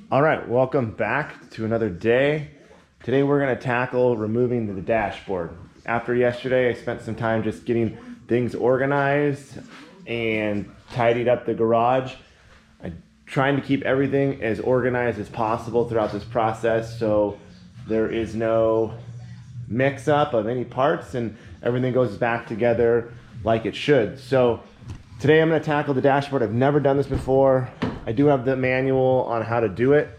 All right, welcome back to another day. Today we're going to tackle removing the dashboard. After yesterday, I spent some time just getting things organized and tidied up the garage. I'm trying to keep everything as organized as possible throughout this process so there is no mix-up of any parts and everything goes back together like it should. So today I'm going to tackle the dashboard. I've never done this before. I do have the manual on how to do it.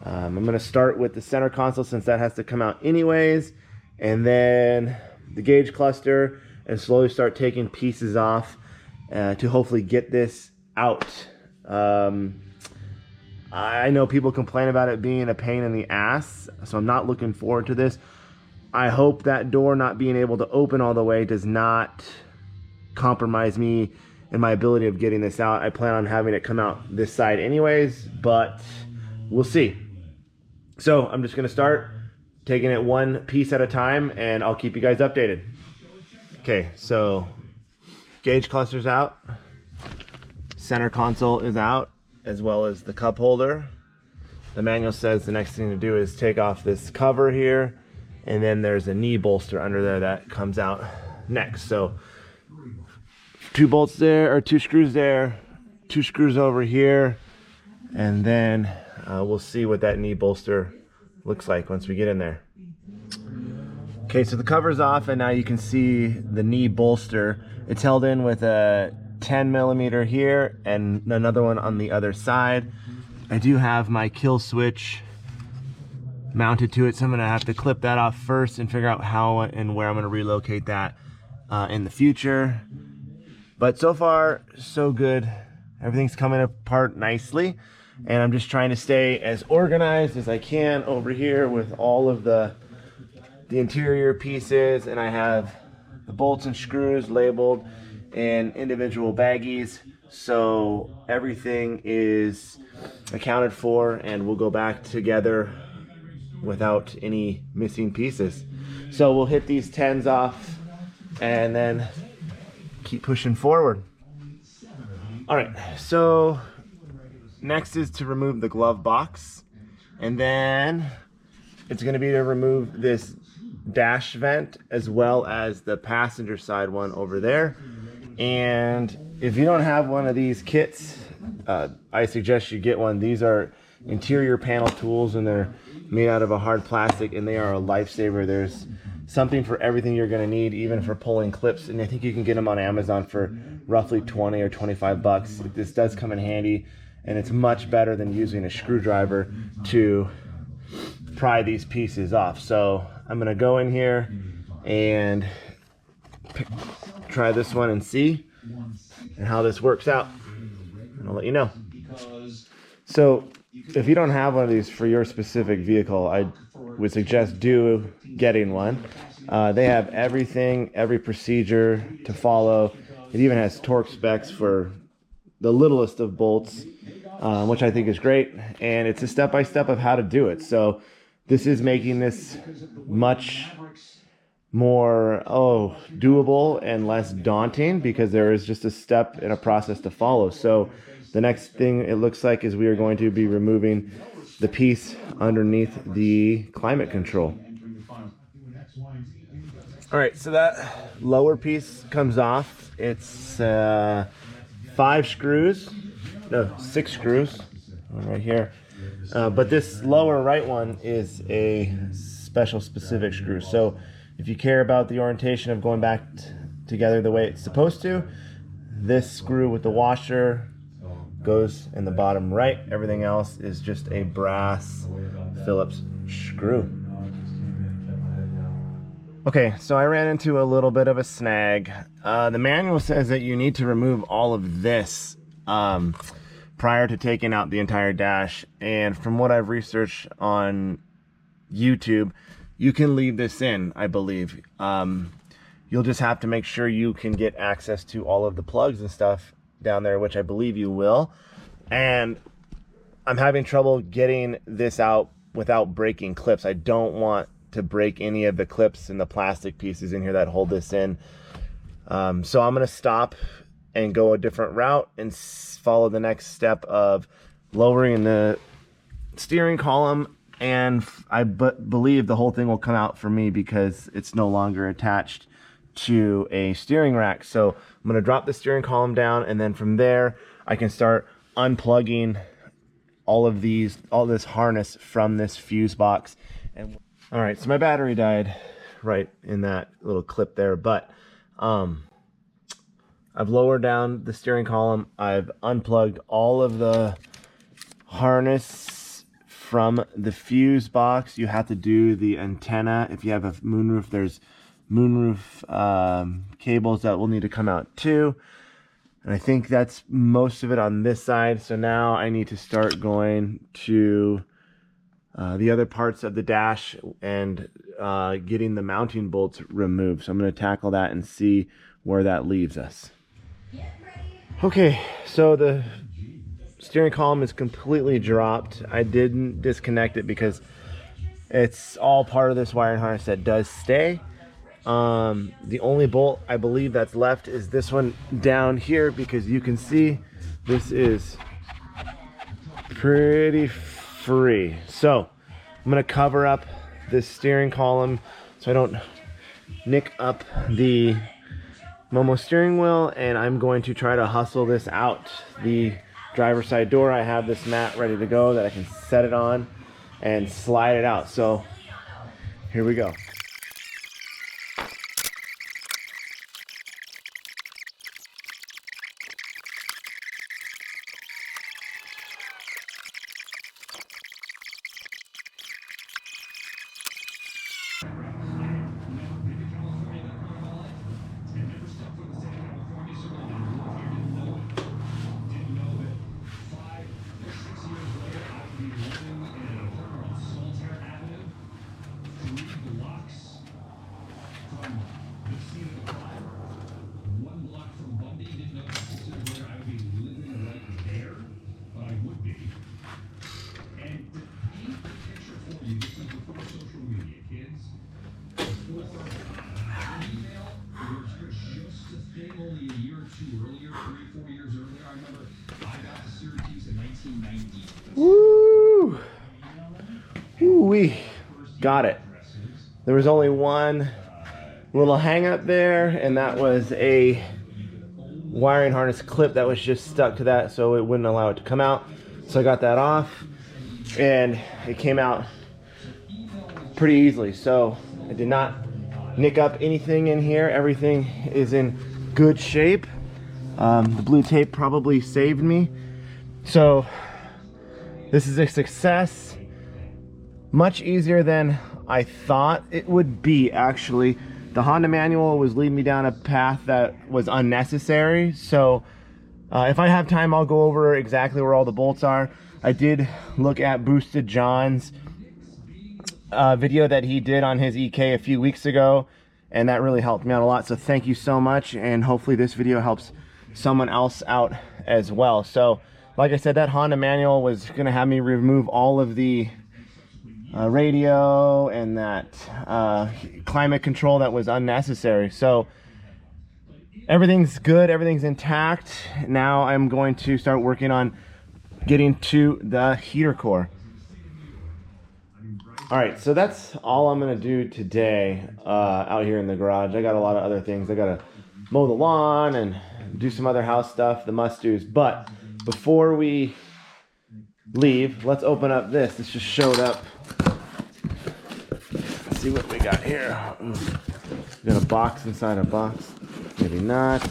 I'm going to start with the center console since that has to come out anyways, and then the gauge cluster, and slowly start taking pieces off to hopefully get this out. I know people complain about it being a pain in the ass, so I'm not looking forward to this. I hope that door not being able to open all the way does not compromise me in my ability of getting this out. I plan on having it come out this side anyways, but we'll see. So I'm just gonna start taking it one piece at a time and I'll keep you guys updated. Okay, so gauge cluster's out, center console is out, as well as the cup holder. The manual says the next thing to do is take off this cover here, and then there's a knee bolster under there that comes out next. So 2 bolts there, or 2 screws there, 2 screws over here, and then we'll see what that knee bolster looks like once we get in there. Okay, so the cover's off, and now you can see the knee bolster. It's held in with a 10 millimeter here and another one on the other side. I do have my kill switch mounted to it, so I'm gonna have to clip that off first and figure out how and where I'm gonna relocate that in the future. But so far, so good. Everything's coming apart nicely, and I'm just trying to stay as organized as I can over here with all of the interior pieces, and I have the bolts and screws labeled in individual baggies, so everything is accounted for and will go back together without any missing pieces. So we'll hit these 10s off and then keep pushing forward. All right, so next is to remove the glove box, and then it's going to be to remove this dash vent as well as the passenger side one over there. And if you don't have one of these kits, I suggest you get one. These are interior panel tools, and they're made out of a hard plastic, and they are a lifesaver. There's something for everything you're going to need, even for pulling clips, and I think you can get them on Amazon for roughly 20 or 25 bucks. This does come in handy, and it's much better than using a screwdriver to pry these pieces off. So I'm going to go in here and try this one and see and how this works out, and I'll let you know. So if you don't have one of these for your specific vehicle, I would suggest getting one. They have everything, every procedure to follow. It even has torque specs for the littlest of bolts, which I think is great, and it's a step-by-step of how to do it. So this is making this much more doable and less daunting, because there is just a step and a process to follow. So the next thing it looks like is we are going to be removing the piece underneath the climate control. All right, so that lower piece comes off. It's 6 screws right here. But this lower right one is a special specific screw. So if you care about the orientation of going back together the way it's supposed to, this screw with the washer goes in the bottom right. Everything else is just a brass Phillips screw. Okay, so I ran into a little bit of a snag. The manual says that you need to remove all of this prior to taking out the entire dash, and from what I've researched on YouTube, you can leave this in, I believe. You'll just have to make sure you can get access to all of the plugs and stuff down there, which I believe you will. And I'm having trouble getting this out without breaking clips. I don't want to break any of the clips and the plastic pieces in here that hold this in. So I'm gonna stop and go a different route and follow the next step of lowering the steering column, and I believe the whole thing will come out for me because it's no longer attached to a steering rack. So I'm going to drop the steering column down, and then from there I can start unplugging all this harness from this fuse box. And all right, so my battery died right in that little clip there, but I've lowered down the steering column. I've unplugged all of the harness from the fuse box. You have to do the antenna. If you have a moonroof, there's moonroof cables that will need to come out too. And I think that's most of it on this side. So now I need to start going to the other parts of the dash and getting the mounting bolts removed. So I'm going to tackle that and see where that leaves us. Okay, so the steering column is completely dropped. I didn't disconnect it because it's all part of this wiring harness that does stay. The only bolt I believe that's left is this one down here, because you can see this is pretty free. So I'm going to cover up this steering column so I don't nick up the Momo steering wheel, and I'm going to try to hustle this out the driver's side door. I have this mat ready to go that I can set it on and slide it out. So here we go. Woo! Woo-wee. Got it. There was only one little hang up there, and that was a wiring harness clip that was just stuck to that, so it wouldn't allow it to come out. So I got that off, and it came out pretty easily. So I did not nick up anything in here. Everything is in good shape. The blue tape probably saved me. So this is a success. Much easier than I thought it would be, actually. The Honda manual was leading me down a path that was unnecessary. So if I have time, I'll go over exactly where all the bolts are. I did look at Boosted John's video that he did on his EK a few weeks ago, and that really helped me out a lot. So thank you so much, and hopefully this video helps someone else out as well. So like I said, that Honda manual was going to have me remove all of the radio and that climate control that was unnecessary. So everything's good, everything's intact. Now I'm going to start working on getting to the heater core. All right, so that's all I'm going to do today out here in the garage. I got a lot of other things. I got to mow the lawn and do some other house stuff, the must-dos. But before we leave, let's open up this. This just showed up. Let's see what we got here. We got a box inside a box. Maybe not.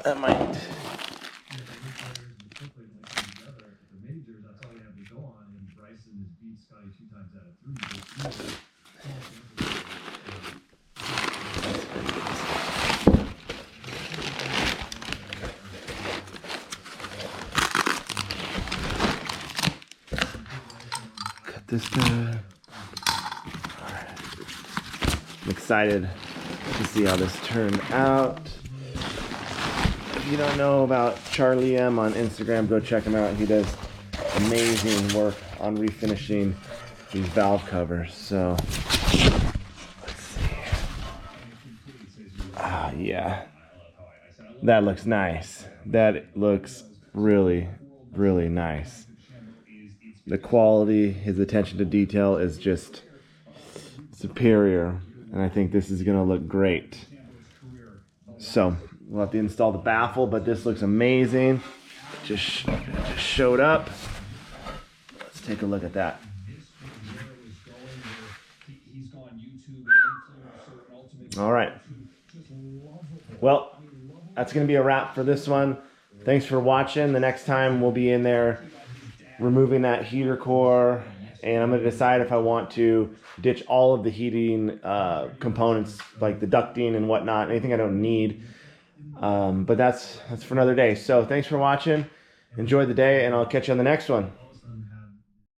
That might. This guy. Right. I'm excited to see how this turned out. If you don't know about Charlie M on Instagram, go check him out. He does amazing work on refinishing these valve covers. So let's see. Yeah, that looks nice. That looks really, really nice. The quality, his attention to detail is just superior, and I think this is going to look great. So we'll have to install the baffle, but this looks amazing. Just showed up. Let's take a look at that. All right. Well, that's going to be a wrap for this one. Thanks for watching. The next time we'll be in there removing that heater core, and I'm going to decide if I want to ditch all of the heating components like the ducting and whatnot, anything I don't need. But that's for another day. So thanks for watching. Enjoy the day, and I'll catch you on the next one.